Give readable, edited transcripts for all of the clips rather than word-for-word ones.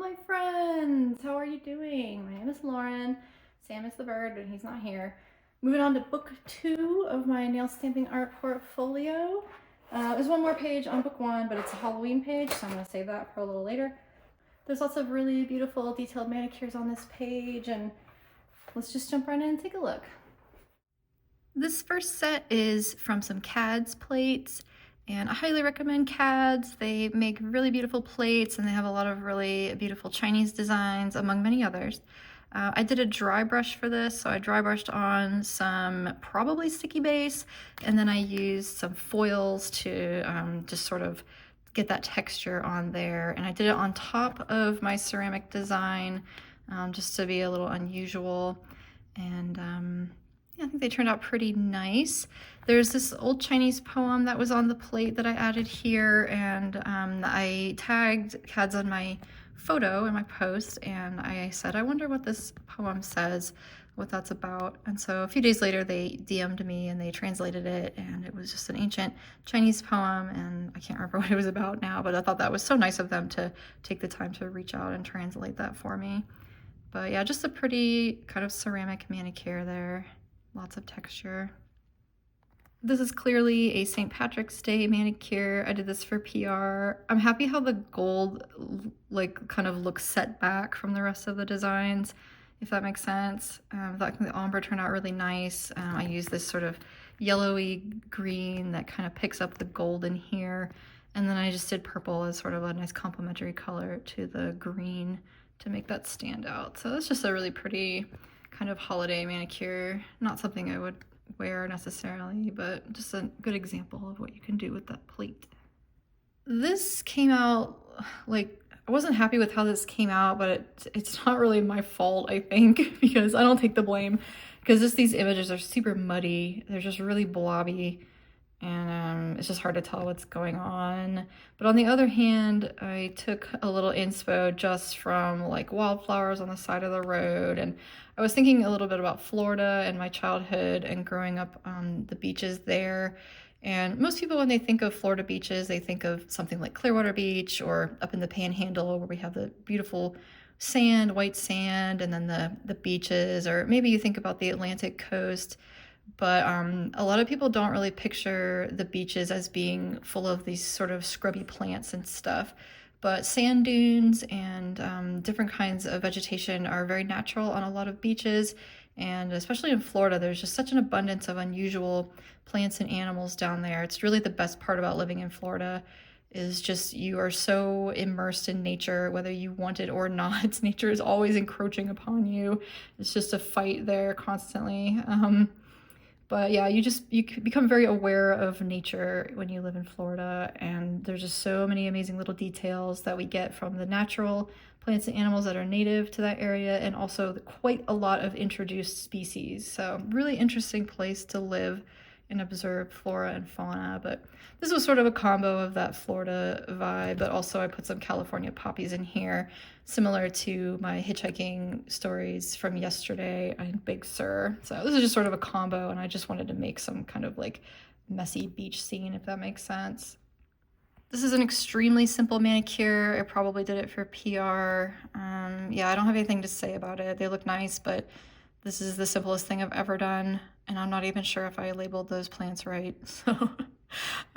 my friends. How are you doing? My name is Lauren. Sam is the bird, but he's not here. Moving on to book 2 of my nail stamping art portfolio. There's one more page on book 1, but it's a Halloween page, so I'm going to save that for a little later. There's lots of really beautiful detailed manicures on this page, and let's just jump right in and take a look. This first set is from some CADS plates, and I highly recommend CADS. They make really beautiful plates, and they have a lot of really beautiful Chinese designs, among many others. I did a dry brush for this, so I dry brushed on some probably sticky base, and then I used some foils to just sort of get that texture on there. And I did it on top of my ceramic design, just to be a little unusual. And yeah, I think they turned out pretty nice. There's this old Chinese poem that was on the plate that I added here, and I tagged CADS on my photo in my post, and I said, I wonder what this poem says, what that's about. And so a few days later they DM'd me and they translated it, and it was just an ancient Chinese poem, and I can't remember what it was about now, but I thought that was so nice of them to take the time to reach out and translate that for me. But yeah, just a pretty kind of ceramic manicure there. Lots of texture. This is clearly a St. Patrick's Day manicure. I did this for PR. I'm happy how the gold like kind of looks set back from the rest of the designs, if that makes sense. The ombre turned out really nice. I used this sort of yellowy green that kind of picks up the gold in here. And then I just did purple as sort of a nice complementary color to the green to make that stand out. So it's just a really pretty kind of holiday manicure. Not something I would wear necessarily, but just a good example of what you can do with that plate. This came out, like, I wasn't happy with how this came out, but it's not really my fault, I think, because I don't take the blame, because just these images are super muddy. They're just really blobby, and it's just hard to tell what's going on. But on the other hand, I took a little inspo just from like wildflowers on the side of the road, and I was thinking a little bit about Florida and my childhood and growing up on the beaches there. And most people, when they think of Florida beaches, they think of something like Clearwater Beach or up in the Panhandle, where we have the beautiful sand, white sand, and then the beaches, or maybe you think about the Atlantic coast. But a lot of people don't really picture the beaches as being full of these sort of scrubby plants and stuff. But sand dunes and different kinds of vegetation are very natural on a lot of beaches. And especially in Florida, there's just such an abundance of unusual plants and animals down there. It's really the best part about living in Florida, is just you are so immersed in nature, whether you want it or not. Nature is always encroaching upon you. It's just a fight there constantly. But yeah, you become very aware of nature when you live in Florida, and there's just so many amazing little details that we get from the natural plants and animals that are native to that area, and also quite a lot of introduced species. So really interesting place to live and observe flora and fauna. But this was sort of a combo of that Florida vibe, but also I put some California poppies in here, similar to my hitchhiking stories from yesterday in Big Sur. So this is just sort of a combo, and I just wanted to make some kind of like messy beach scene, if that makes sense. This is an extremely simple manicure. I probably did it for PR. Yeah, I don't have anything to say about it. They look nice, but this is the simplest thing I've ever done, and I'm not even sure if I labeled those plants right. So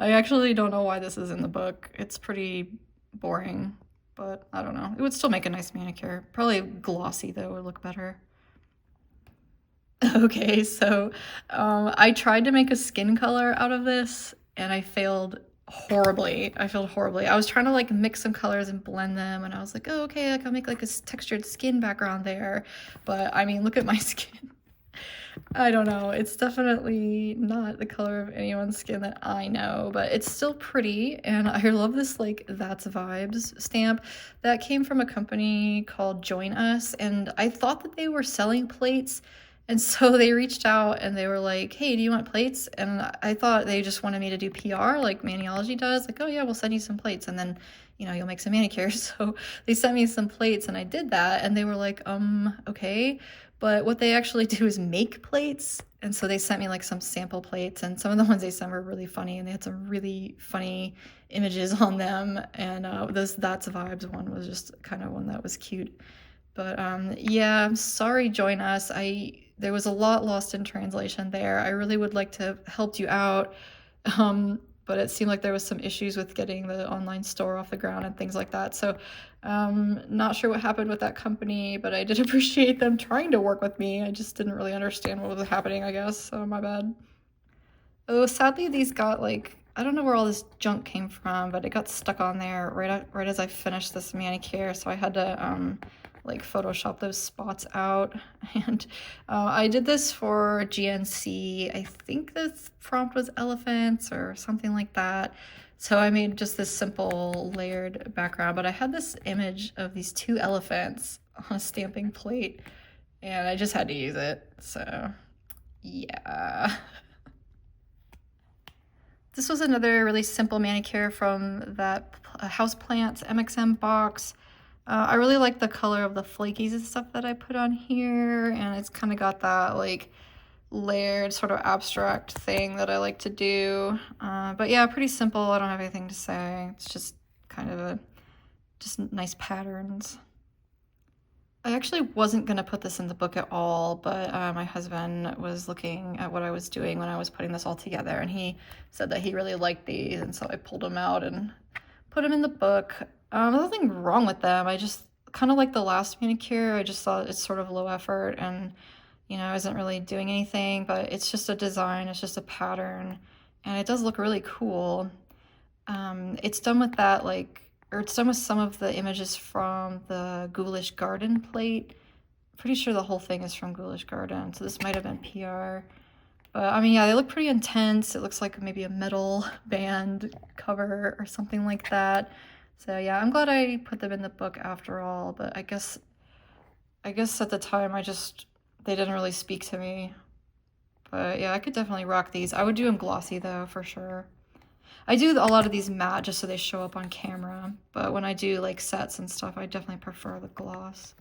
I actually don't know why this is in the book. It's pretty boring, but I don't know. It would still make a nice manicure. Probably glossy though would look better. Okay, so I tried to make a skin color out of this, and I failed horribly. I failed horribly. I was trying to like mix some colors and blend them, and I was like, oh, okay, I can make like a textured skin background there. But I mean, look at my skin. I don't know. It's definitely not the color of anyone's skin that I know, but it's still pretty. And I love this like That's Vibes stamp that came from a company called Join Us. And I thought that they were selling plates. And so they reached out and they were like, hey, do you want plates? And I thought they just wanted me to do PR like Maniology does. Like, oh yeah, we'll send you some plates, and then, you know, you'll make some manicures. So they sent me some plates and I did that, and they were like, okay. But what they actually do is make plates. And so they sent me like some sample plates, and some of the ones they sent were really funny, and they had some really funny images on them. And this That's Vibes one was just kind of one that was cute. But yeah, I'm sorry, Join Us. There was a lot lost in translation there. I really would like to have helped you out. But it seemed like there was some issues with getting the online store off the ground and things like that. So not sure what happened with that company, but I did appreciate them trying to work with me. I just didn't really understand what was happening, I guess. So my bad. Oh, sadly, these got like, I don't know where all this junk came from, but it got stuck on there right as I finished this manicure. So I had to like Photoshop those spots out. And I did this for GNC. I think the prompt was elephants or something like that. So I made just this simple layered background, but I had this image of these two elephants on a stamping plate, and I just had to use it. So yeah. This was another really simple manicure from that Houseplants MXM box. I really like the color of the flakies and stuff that I put on here, and it's kind of got that like layered sort of abstract thing that I like to do. But yeah, pretty simple. I don't have anything to say. It's just kind of just nice patterns. I actually wasn't going to put this in the book at all, but my husband was looking at what I was doing when I was putting this all together, and he said that he really liked these, and so I pulled them out and put them in the book. There's nothing wrong with them. I just kind of like the last manicure. I just thought it's sort of low effort, and I wasn't really doing anything, but it's just a design, it's just a pattern, and it does look really cool. It's done with that it's done with some of the images from the Ghoulish Garden plate. Pretty sure the whole thing is from Ghoulish Garden, so this might have been PR. But I mean, yeah, they look pretty intense. It looks like maybe a metal band cover or something like that. So yeah, I'm glad I put them in the book after all, but I guess at the time they didn't really speak to me. But yeah, I could definitely rock these. I would do them glossy though, for sure. I do a lot of these matte just so they show up on camera, but when I do like sets and stuff, I definitely prefer the gloss.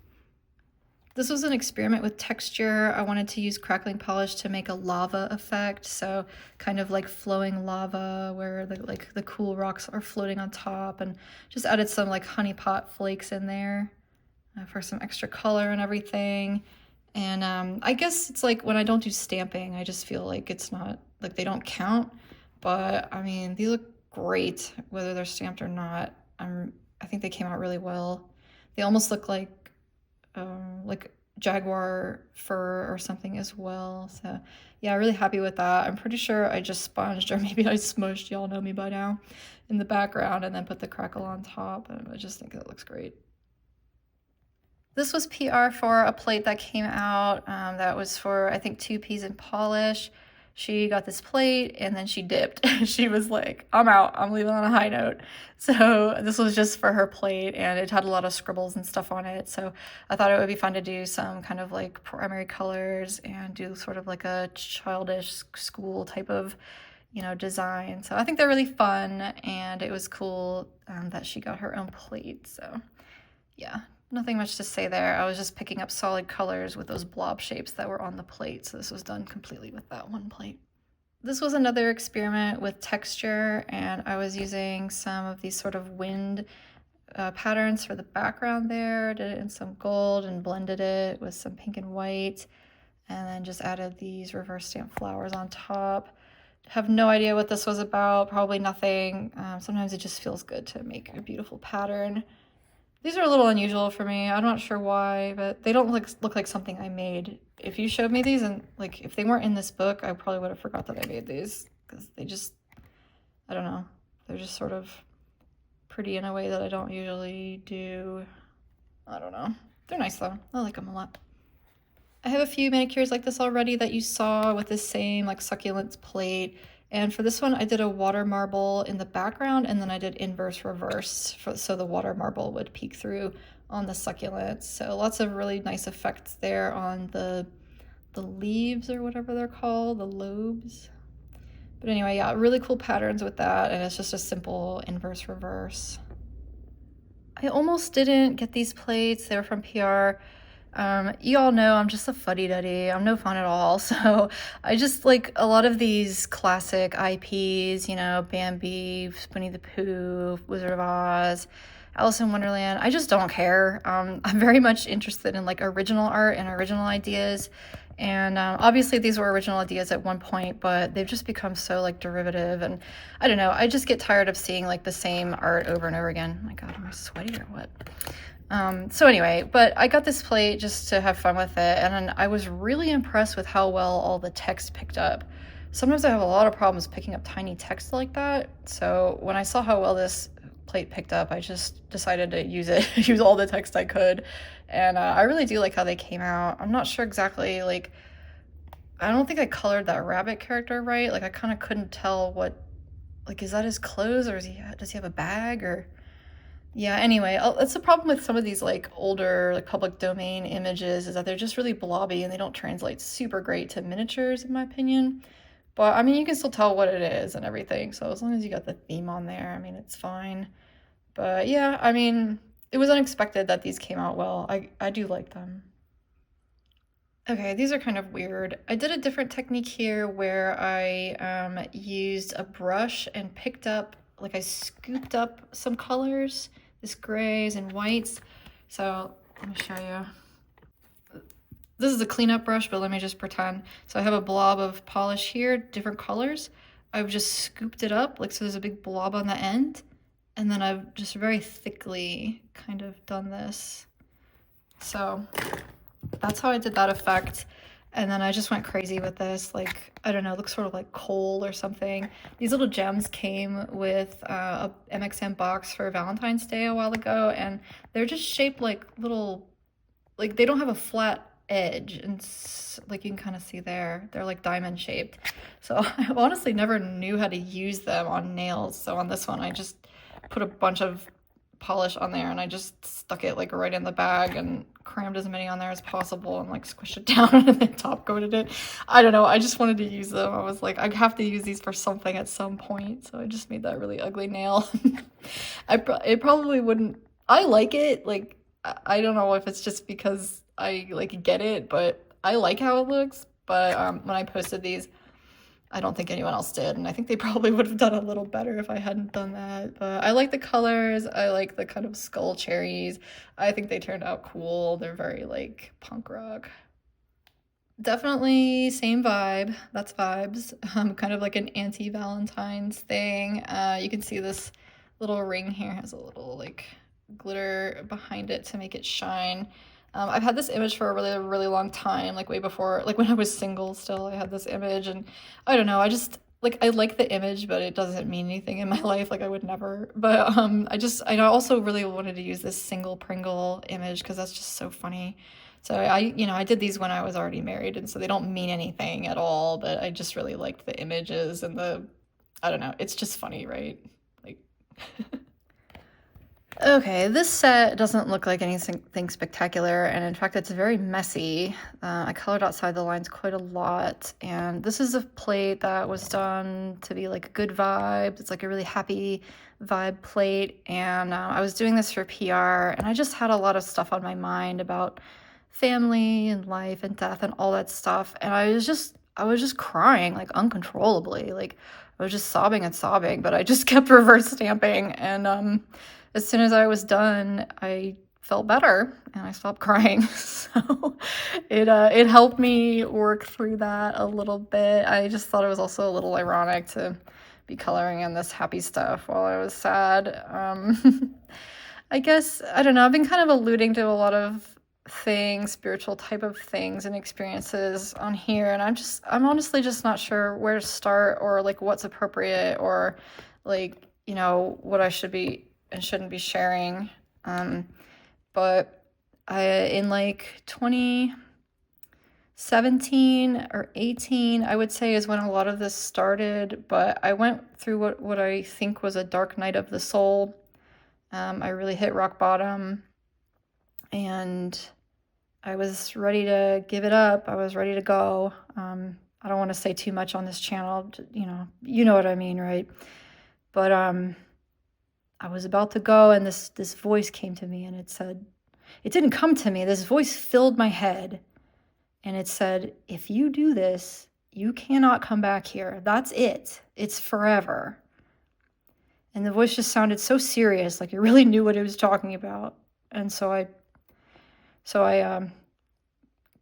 This was an experiment with texture. I wanted to use crackling polish to make a lava effect, so kind of like flowing lava where the cool rocks are floating on top, and just added some like honey pot flakes in there for some extra color and everything. And I guess it's like when I don't do stamping, I just feel like it's not, like they don't count. But I mean, these look great, whether they're stamped or not. I think they came out really well. They almost look like jaguar fur or something as well. So yeah, really happy with that. I'm pretty sure I just sponged, or maybe I smushed, y'all know me by now, in the background and then put the crackle on top. And I just think that looks great. This was PR for a plate that came out that was for, I think, 2 peas and polish. She got this plate and then she dipped. She was like, I'm out, I'm leaving on a high note. So this was just for her plate, and it had a lot of scribbles and stuff on it. So I thought it would be fun to do some kind of like primary colors and do sort of like a childish school type of, design. So I think they're really fun, and it was cool that she got her own plate. So yeah, nothing much to say there. I was just picking up solid colors with those blob shapes that were on the plate, so this was done completely with that one plate. This was another experiment with texture, and I was using some of these sort of wind patterns for the background there. Did it in some gold and blended it with some pink and white, and then just added these reverse stamp flowers on top. Have no idea what this was about, probably nothing. Sometimes it just feels good to make a beautiful pattern. These are a little unusual for me. I'm not sure why, but they don't look like something I made. If you showed me these, and like if they weren't in this book, I probably would have forgot that I made these, because they just, I don't know, they're just sort of pretty in a way that I don't usually do. I don't know. They're nice though. I like them a lot. I have a few manicures like this already that you saw with the same like succulents plate. And for this one, I did a water marble in the background, and then I did inverse reverse so the water marble would peek through on the succulents. So lots of really nice effects there on the leaves, or whatever they're called, the lobes. But anyway, yeah, really cool patterns with that, and it's just a simple inverse reverse. I almost didn't get these plates. They were from PR. You all know I'm just a fuddy-duddy. I'm no fun at all. So I just like a lot of these classic IPs, you know, Bambi, Winnie the Pooh, Wizard of Oz, Alice in Wonderland. I just don't care. I'm very much interested in like original art and original ideas. And obviously these were original ideas at one point, but they've just become so like derivative. And I don't know, I just get tired of seeing like the same art over and over again. Oh my God, am I sweaty or what? So anyway, but I got this plate just to have fun with it, and I was really impressed with how well all the text picked up. Sometimes I have a lot of problems picking up tiny text like that, so when I saw how well this plate picked up, I just decided to use it, use all the text I could, and I really do like how they came out. I'm not sure exactly, like, I don't think I colored that rabbit character right, like I kind of couldn't tell what, like, is that his clothes, or does he have a bag, or... Yeah, anyway, that's the problem with some of these like older like public domain images is that they're just really blobby and they don't translate super great to miniatures in my opinion. But I mean, you can still tell what it is and everything. So as long as you got the theme on there, I mean, it's fine. But yeah, I mean, it was unexpected that these came out well. I do like them. Okay, these are kind of weird. I did a different technique here where I used a brush and picked up, like I scooped up some colors, this grays and whites. So let me show you. This is a cleanup brush, but let me just pretend. So I have a blob of polish here, different colors. I've just scooped it up, like so there's a big blob on the end. And then I've just very thickly kind of done this. So that's how I did that effect. And then I just went crazy with this, like, I don't know, it looks sort of like coal or something. These little gems came with a MXM box for Valentine's Day a while ago, and they're just shaped like little, like they don't have a flat edge, and like you can kind of see there, they're like diamond shaped. So I honestly never knew how to use them on nails. So on this one, I just put a bunch of polish on there and I just stuck it like right in the bag and crammed as many on there as possible and like squished it down and then top coated it. I don't know, I just wanted to use them. I was like, I have to use these for something at some point, so I just made that really ugly nail. It probably wouldn't, I like it, like I don't know if it's just because I like get it, but I like how it looks. But when I posted these, I don't think anyone else did, and I think they probably would have done a little better if I hadn't done that. But I like the colors, I like the kind of skull cherries. I think they turned out cool. They're very like punk rock. Definitely same vibe. That's vibes. Kind of like an anti-Valentine's thing. You can see this little ring here has a little like glitter behind it to make it shine. I've had this image for a really, really long time, like way before, like when I was single still, I had this image, and I don't know, I just, like, I like the image, but it doesn't mean anything in my life, like I would never, but I also really wanted to use this single Pringle image because that's just so funny. So I did these when I was already married, and so they don't mean anything at all, but I just really liked the images and I don't know, it's just funny, right? Like... Okay, this set doesn't look like anything spectacular, and in fact, it's very messy. I colored outside the lines quite a lot, and this is a plate that was done to be like a good vibe. It's like a really happy vibe plate, and I was doing this for PR, and I just had a lot of stuff on my mind about family and life and death and all that stuff, and I was just crying like uncontrollably, like I was just sobbing and sobbing, but I just kept reverse stamping, and as soon as I was done, I felt better and I stopped crying. So it helped me work through that a little bit. I just thought it was also a little ironic to be coloring in this happy stuff while I was sad. I guess, I don't know, I've been kind of alluding to a lot of things, spiritual type of things and experiences on here, and I'm honestly just not sure where to start, or like what's appropriate, or like, what I should be and shouldn't be sharing. But in like 2017 or 18, I would say, is when a lot of this started, but I went through what I think was a dark night of the soul. I really hit rock bottom, and I was ready to give it up. I was ready to go. I don't want to say too much on this channel, you know what I mean, right? But I was about to go, and this voice came to me, and it said, it didn't come to me. This voice filled my head and it said, if you do this, you cannot come back here. That's it. It's forever. And the voice just sounded so serious, like it really knew what it was talking about. And so I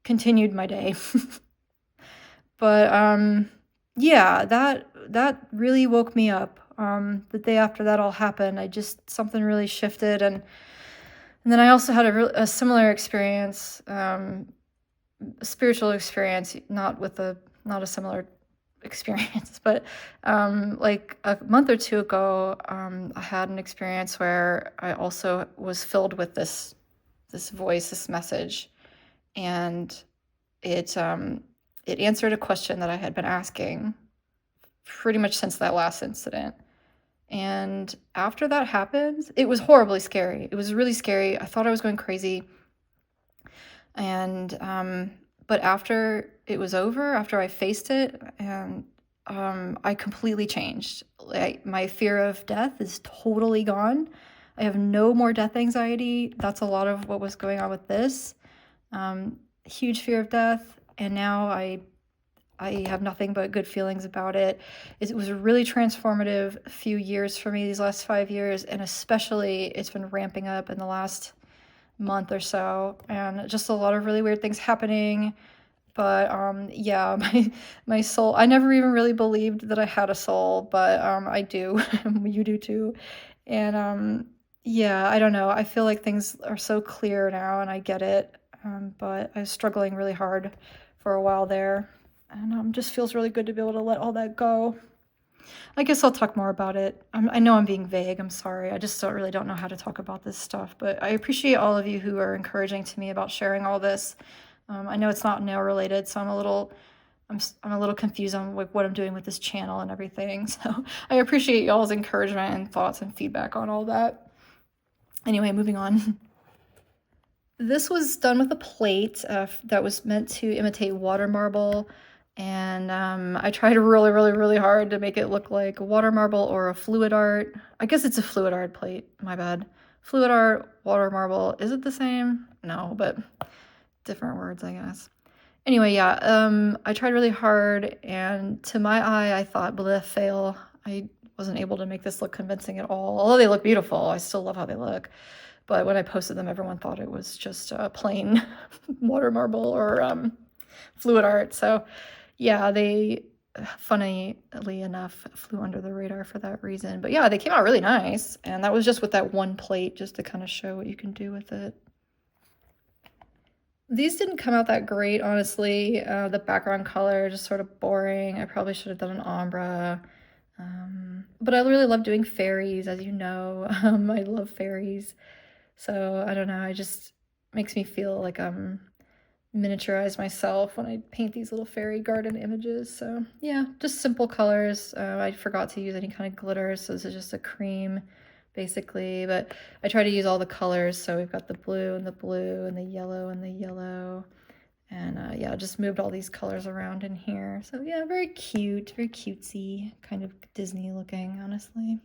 continued my day. But yeah, that really woke me up. The day after that all happened, something really shifted, and then I also had a similar experience, a spiritual experience, not a similar experience, but like a month or two ago, I had an experience where I also was filled with this voice, this message, and it answered a question that I had been asking pretty much since that last incident. And after that happened, it was horribly scary. It was really scary. I thought I was going crazy. And but after it was over, after I faced it, and I completely changed. My fear of death is totally gone. I have no more death anxiety. That's a lot of what was going on with this. Huge fear of death, and now I have nothing but good feelings about it. It was a really transformative few years for me, these last 5 years, and especially it's been ramping up in the last month or so, and just a lot of really weird things happening. But yeah, my soul, I never even really believed that I had a soul, but I do. You do too. And yeah, I don't know. I feel like things are so clear now and I get it. But I was struggling really hard for a while there, and just feels really good to be able to let all that go. I guess I'll talk more about it. I know I'm being vague. I'm sorry. I just don't know how to talk about this stuff. But I appreciate all of you who are encouraging to me about sharing all this. I know it's not nail related, so I'm a little confused on what I'm doing with this channel and everything. So I appreciate y'all's encouragement and thoughts and feedback on all that. Anyway, moving on. This was done with a plate that was meant to imitate water marble. And I tried really, really, really hard to make it look like a water marble or a fluid art. I guess it's a fluid art plate. My bad. Fluid art, water marble. Is it the same? No, but different words, I guess. Anyway, yeah, I tried really hard, and to my eye, I thought, bleh, fail. I wasn't able to make this look convincing at all. Although they look beautiful, I still love how they look. But when I posted them, everyone thought it was just a plain water marble or fluid art. So yeah, they, funnily enough, flew under the radar for that reason. But yeah, they came out really nice. And that was just with that one plate, just to kind of show what you can do with it. These didn't come out that great, honestly. The background color, just sort of boring. I probably should have done an ombre. But I really love doing fairies, as you know. I love fairies. So I don't know, it just makes me feel like I'm miniaturize myself when I paint these little fairy garden images. So yeah, just simple colors. I forgot to use any kind of glitter, so this is just a cream basically, but I try to use all the colors. So we've got the blue and the blue and the yellow and the yellow, and yeah, just moved all these colors around in here. So yeah, very cute, very cutesy, kind of Disney looking, honestly.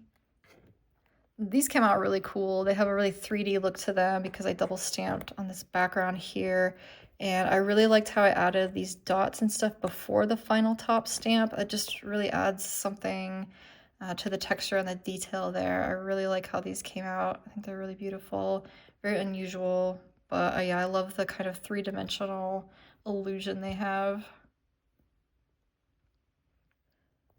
These came out really cool. They have a really 3D look to them because I double stamped on this background here. And I really liked how I added these dots and stuff before the final top stamp. It just really adds something to the texture and the detail there. I really like how these came out. I think they're really beautiful, very unusual. But yeah, I love the kind of three-dimensional illusion they have.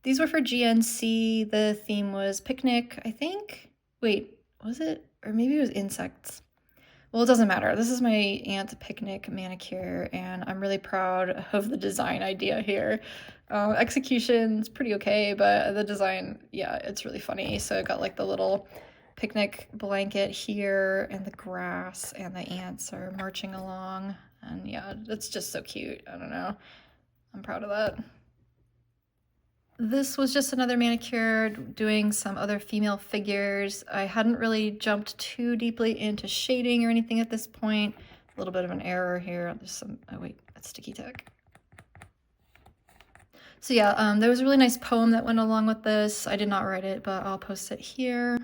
These were for GNC. The theme was picnic, I think. Wait, was it? Or maybe it was insects. Well, it doesn't matter. This is my aunt's picnic manicure, and I'm really proud of the design idea here. Execution's pretty okay, but the design, yeah, it's really funny. So I got like the little picnic blanket here, and the grass, and the ants are marching along. And yeah, it's just so cute. I don't know. I'm proud of that. This was just another manicure doing some other female figures. I hadn't really jumped too deeply into shading or anything at this point. A little bit of an error here. There's some, oh wait, that's sticky tack. So yeah, there was a really nice poem that went along with this. I did not write it, but I'll post it here.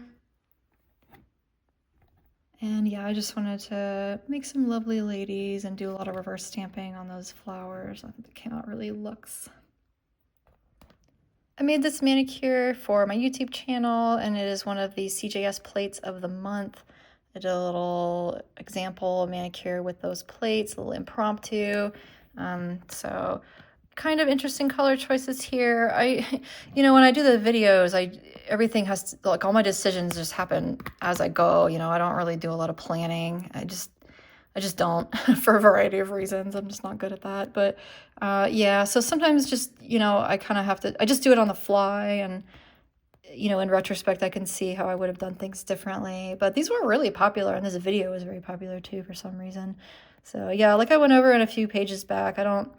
And yeah, I just wanted to make some lovely ladies and do a lot of reverse stamping on those flowers. I think it came out really looks. I made this manicure for my YouTube channel, and it is one of the CJS plates of the month. I did a little example manicure with those plates, a little impromptu. So kind of interesting color choices here. When I do the videos, everything has to, like, all my decisions just happen as I go. I don't really do a lot of planning. I just don't for a variety of reasons. I'm just not good at that. But yeah, so sometimes just, I kind of have to, I just do it on the fly. And, in retrospect, I can see how I would have done things differently. But these were really popular, and this video was very popular too for some reason. So yeah, like I went over in a few pages back, I don't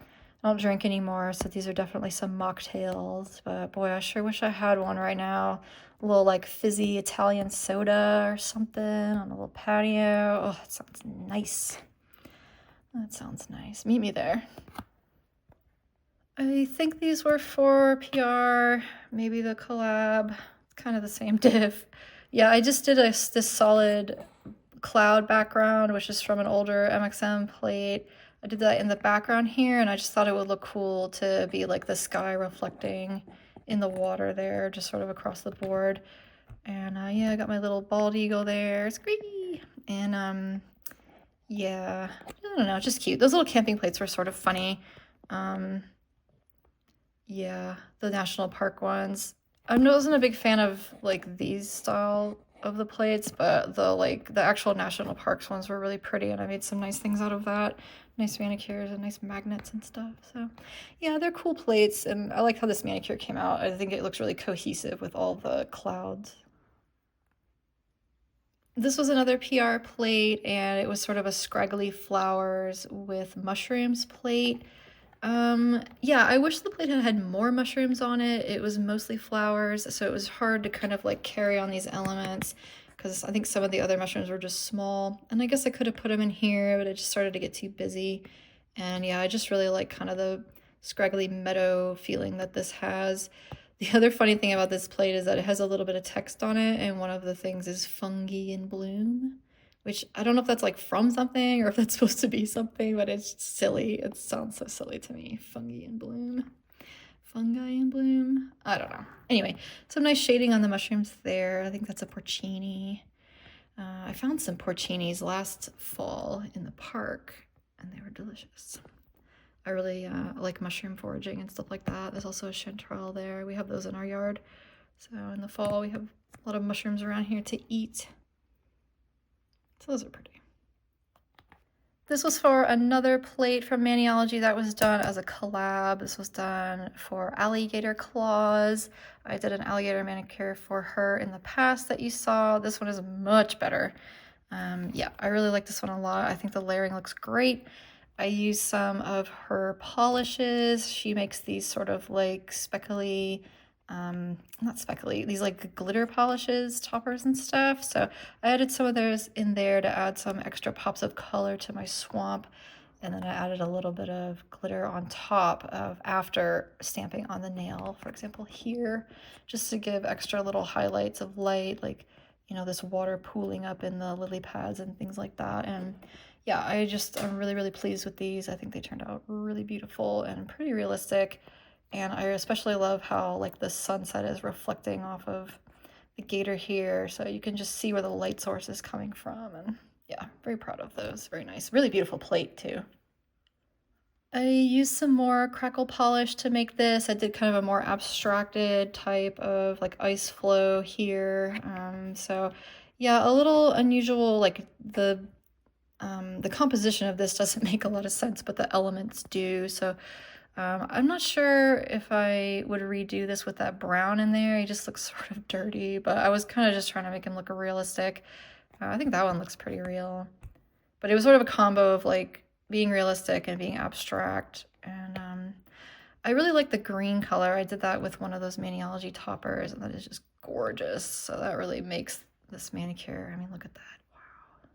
drink anymore, so these are definitely some mocktails. But boy, I sure wish I had one right now. A little like fizzy Italian soda or something on a little patio. Oh, that sounds nice. That sounds nice. Meet me there. I think these were for PR, maybe the collab. It's kind of the same diff. Yeah, I just did this solid cloud background, which is from an older MXM plate. I did that in the background here, and I just thought it would look cool to be like the sky reflecting in the water there, just sort of across the board. And yeah, I got my little bald eagle there. It's greedy. And yeah, I don't know, just cute. Those little camping plates were sort of funny. Yeah, the national park ones. I wasn't a big fan of like these style of the plates, but the actual national parks ones were really pretty, and I made some nice things out of that. Nice manicures and nice magnets and stuff. So yeah, they're cool plates, and I like how this manicure came out. I think it looks really cohesive with all the clouds. This was another PR plate, and it was sort of a scraggly flowers with mushrooms plate. Yeah, I wish the plate had more mushrooms on it. It was mostly flowers, so it was hard to kind of like carry on these elements, because I think some of the other mushrooms were just small. And I guess I could have put them in here, but it just started to get too busy. And yeah, I just really like kind of the scraggly meadow feeling that this has. The other funny thing about this plate is that it has a little bit of text on it, and one of the things is fungi in bloom, which I don't know if that's like from something or if that's supposed to be something, but it's silly. It sounds so silly to me. Fungi in bloom. Fungi in bloom. I don't know. Anyway, some nice shading on the mushrooms there. I think that's a porcini. I found some porcinis last fall in the park, and they were delicious. I really like mushroom foraging and stuff like that. There's also a chanterelle there. We have those in our yard. So in the fall, we have a lot of mushrooms around here to eat. So those are pretty. This was for another plate from Maniology that was done as a collab. This was done for Alligator Claws. I did an alligator manicure for her in the past that you saw. This one is much better. Yeah, I really like this one a lot. I think the layering looks great. I used some of her polishes. She makes these sort of like speckly, not speckly, these like glitter polishes, toppers and stuff. So I added some of those in there to add some extra pops of color to my swamp. And then I added a little bit of glitter on top of after stamping on the nail, for example, here, just to give extra little highlights of light, like, this water pooling up in the lily pads and things like that. And yeah, I'm really, really pleased with these. I think they turned out really beautiful and pretty realistic. And I especially love how like the sunset is reflecting off of the gator here. So you can just see where the light source is coming from. And yeah, very proud of those. Very nice. Really beautiful plate too. I used some more crackle polish to make this. I did kind of a more abstracted type of like ice flow here. So yeah, a little unusual, like the composition of this doesn't make a lot of sense, but the elements do. So I'm not sure if I would redo this with that brown in there. He just looks sort of dirty, but I was kind of just trying to make him look realistic. I think that one looks pretty real. But it was sort of a combo of like being realistic and being abstract. And I really like the green color. I did that with one of those Maniology toppers, and that is just gorgeous. So that really makes this manicure. I mean, look at that. Wow.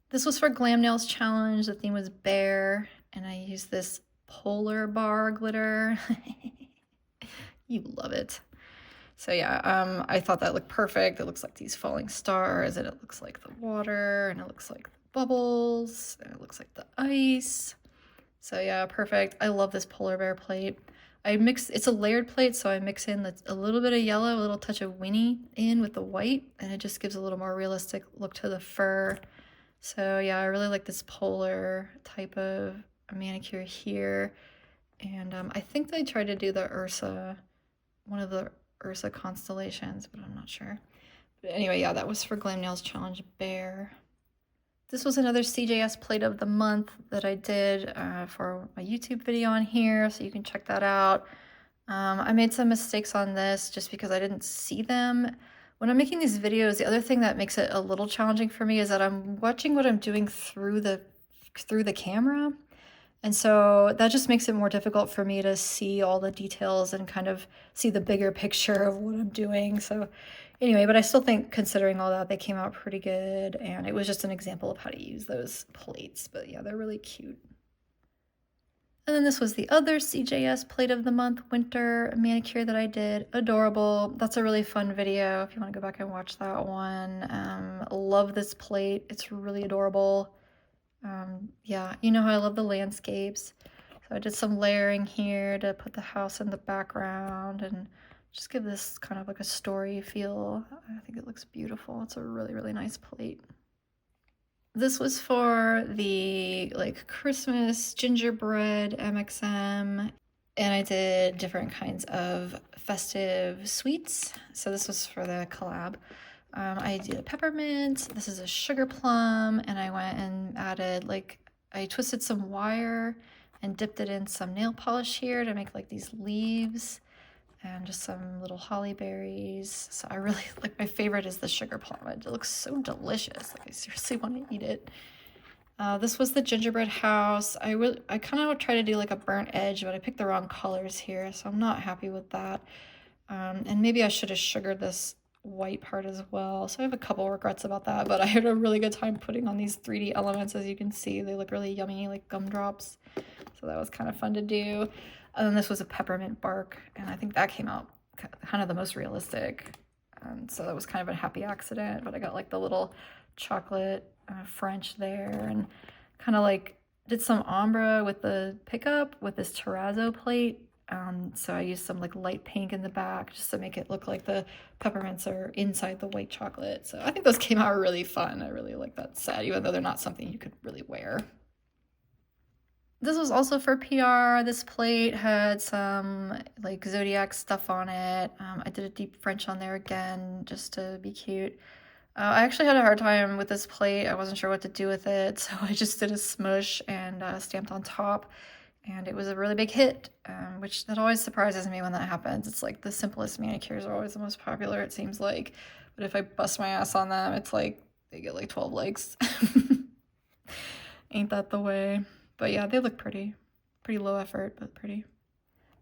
This was for Glam Nails Challenge. The theme was bear, and I used this polar bar glitter. You love it. So yeah, I thought that looked perfect. It looks like these falling stars, and it looks like the water, and it looks like the bubbles, and it looks like the ice. So yeah, perfect. I love this polar bear plate. It's a layered plate, so I mix in a little bit of yellow, a little touch of Winnie in with the white, and it just gives a little more realistic look to the fur. So yeah, I really like this polar type of manicure here. And I think they tried to do the Ursa, one of the Ursa constellations, but I'm not sure. But anyway, yeah, that was for Glam Nails Challenge Bear. This was another CJS plate of the month that I did for my YouTube video on here, so you can check that out. I made some mistakes on this just because I didn't see them. When I'm making these videos, the other thing that makes it a little challenging for me is that I'm watching what I'm doing through the camera. And so that just makes it more difficult for me to see all the details and kind of see the bigger picture of what I'm doing. So anyway, but I still think considering all that, they came out pretty good. And it was just an example of how to use those plates. But yeah, they're really cute. And then this was the other CJS plate of the month winter manicure that I did. Adorable. That's a really fun video if you want to go back and watch that one. Love this plate. It's really adorable. Yeah, you know how I love the landscapes. So I did some layering here to put the house in the background and just give this kind of like a story feel. I think it looks beautiful. It's a really, really nice plate. This was for the like Christmas gingerbread MXM, and I did different kinds of festive sweets. So this was for the collab. I did a peppermint, this is a sugar plum, and I went and added I twisted some wire and dipped it in some nail polish here to make like these leaves and just some little holly berries. So I really my favorite is the sugar plum. It looks so delicious. I seriously want to eat it. This was the gingerbread house. I kind of try to do like a burnt edge, but I picked the wrong colors here, so I'm not happy with that. And maybe I should have sugared this white part as well, so I have a couple regrets about that, but I had a really good time putting on these 3D elements. As you can see, they look really yummy, like gumdrops, so that was kind of fun to do. And then this was a peppermint bark, and I think that came out kind of the most realistic, so that was kind of a happy accident. But I got like the little chocolate French there, and kind of like did some ombre with the pickup with this terrazzo plate. So I used some like light pink in the back just to make it look like the peppermints are inside the white chocolate. So I think those came out really fun. I really like that set, even though they're not something you could really wear. This was also for PR. This plate had some like zodiac stuff on it. I did a deep French on there again just to be cute. I actually had a hard time with this plate. I wasn't sure what to do with it, so I just did a smush and stamped on top. And it was a really big hit, which that always surprises me when that happens. It's like the simplest manicures are always the most popular, it seems like. But if I bust my ass on them, it's like they get like 12 likes. Ain't that the way? But yeah, they look pretty. Pretty low effort, but pretty.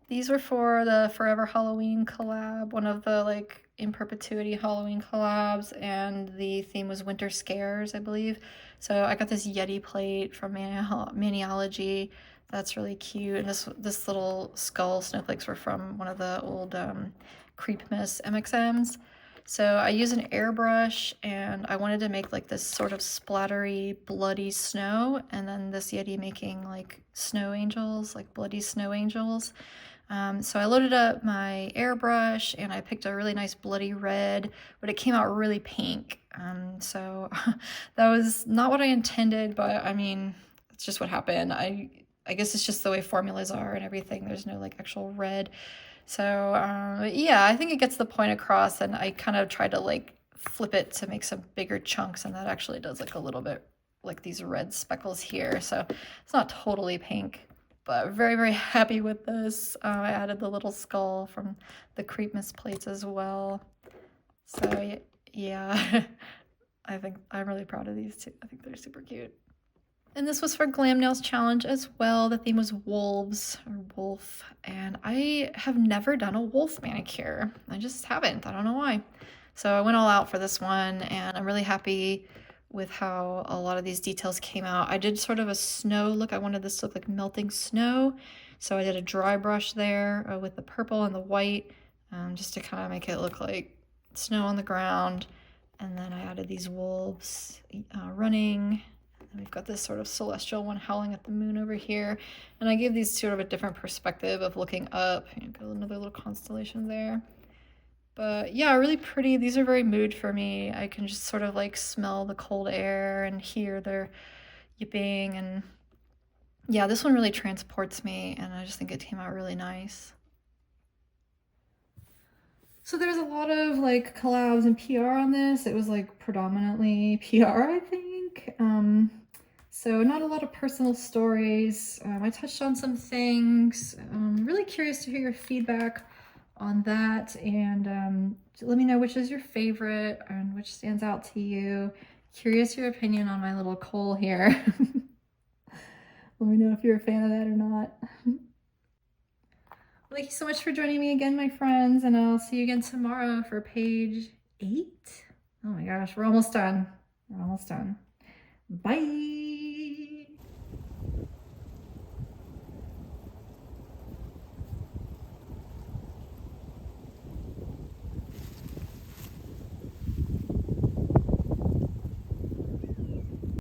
These were for the Forever Halloween collab, one of the like in perpetuity Halloween collabs, and the theme was Winter Scares, I believe. So I got this Yeti plate from Maniology. That's really cute. And this little skull snowflakes were from one of the old Creepmas MXMs. So I use an airbrush, and I wanted to make like this sort of splattery, bloody snow, and then this Yeti making like snow angels, like bloody snow angels. So I loaded up my airbrush, and I picked a really nice bloody red, but it came out really pink. So that was not what I intended, but I mean, it's just what happened. I guess it's just the way formulas are and everything. There's no like actual red. So yeah, I think it gets the point across, and I kind of tried to like flip it to make some bigger chunks, and that actually does like a little bit like these red speckles here. So it's not totally pink, but very, very happy with this. I added the little skull from the Creepmas plates as well. So yeah, I think I'm really proud of these two. I think they're super cute. And this was for Glam Nails Challenge as well. The theme was wolves, or wolf, and I have never done a wolf manicure. I just haven't. I don't know why. So I went all out for this one, and I'm really happy with how a lot of these details came out. I did sort of a snow look. I wanted this to look like melting snow. So I did a dry brush there with the purple and the white, just to kind of make it look like snow on the ground. And then I added these wolves running. And we've got this sort of celestial one howling at the moon over here. And I gave these sort of a different perspective of looking up. You've got another little constellation there. But yeah, really pretty. These are very mood for me. I can just sort of like smell the cold air and hear their yipping. And yeah, this one really transports me, and I just think it came out really nice. So there's a lot of like collabs and PR on this. It was like predominantly PR, I think. So not a lot of personal stories. I touched on some things. I'm really curious to hear your feedback on that, and let me know which is your favorite and which stands out to you. Curious your opinion on my little Cole here. Let me know if you're a fan of that or not. Well, thank you so much for joining me again, my friends, and I'll see you again tomorrow for page 8. Oh my gosh, we're almost done. We're almost done. Bye.